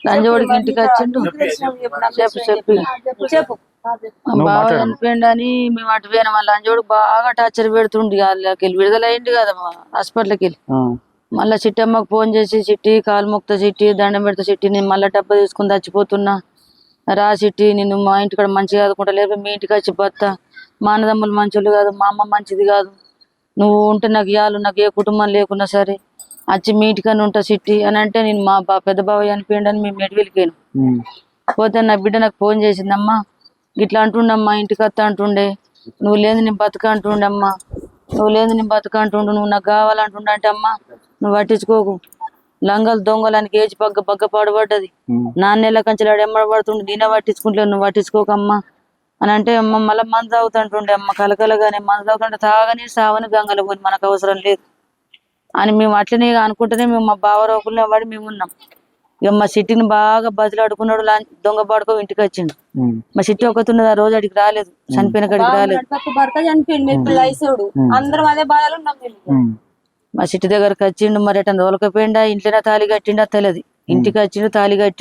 లంజోడికి ఇంటికి వచ్చిండు. చెప్పి బావ చనిపోయిండని మేము అటు పోయినా. మళ్ళీ లంజోడు బాగా టార్చర్ పెడుతుండి. వాళ్ళకి వెళ్ళి విడుదలయ్యింది కదమ్మా హాస్పిటల్కి వెళ్ళి. మళ్ళీ చిట్టమ్మకు ఫోన్ చేసి, చిట్టి కాలు మొక్త చిట్టి, దండం పెడతా చిట్టి, నేను మళ్ళీ డబ్బా తీసుకుని చచ్చిపోతున్నా రా చిట్టి, నిన్ను మా ఇంటికాడ మంచిగా ఆదుకుంటా, లేకపోతే మీ ఇంటికి వచ్చి బత్తా, మా అన్నదమ్ములు మంచోళ్ళు కాదు, మా అమ్మ మంచిది కాదు, నువ్వు ఉంటే నాకు ఇవ్వాలి, నాకు ఏ కుటుంబం లేకున్నా సరే వచ్చి మీ ఇంటికన్నా ఉంటా చిట్టి అని అంటే, నేను మా పెద్ద బావ చనిపోయిండని మేము మెడవిలికాను. పోతే నా బిడ్డ నాకు ఫోన్ చేసిందమ్మా, ఇట్లా అంటుండమ్మా, ఇంటికి వస్తా అంటుండే, నువ్వు లేదు నేను బతుక అంటుండమ్మా, నువ్వు లేదు నేను బతుక అంటుండు, నువ్వు నాకు కావాలంటుండే అంటే, అమ్మా నువ్వు పట్టించుకోకు, లంగలు దొంగలానికి ఏజ్ బగ్గ పాడుపడ్డది, నాన్నెళ్ళ కంచెలాడు ఎమ్మడ పడుతుండే, నేనే పట్టించుకుంటలేవు, నువ్వు పట్టించుకోకమ్మా అని అంటే, అమ్మ మళ్ళీ మందు తాగుతుంటుండే, అమ్మ కలకలగానే మందు తాగుతుంటే తాగని సావని గంగలు పోయి మనకు అవసరం లేదు అని మేము అట్లనే అనుకుంటేనే మేము మా బావ రోకుల్లో పడి మేము ఉన్నాం. ఇక మా సిట్టిని బాగా బతిలాడుకున్నాడు, దొంగ పాడుకో ఇంటికి వచ్చిండు. మా సిట్టి ఒకతున్నది ఆ రోజు అడిగి రాలేదు, చనిపోయిన కాడికి రాలేదు. మా సిట్టి దగ్గరకు వచ్చిండు, మరి ఎట్లా తోలకపోయిండా, ఇంట్లోనే తాళి కట్టిండా తెలియదు, ఇంటికి వచ్చిండు తాళి కట్టిండు.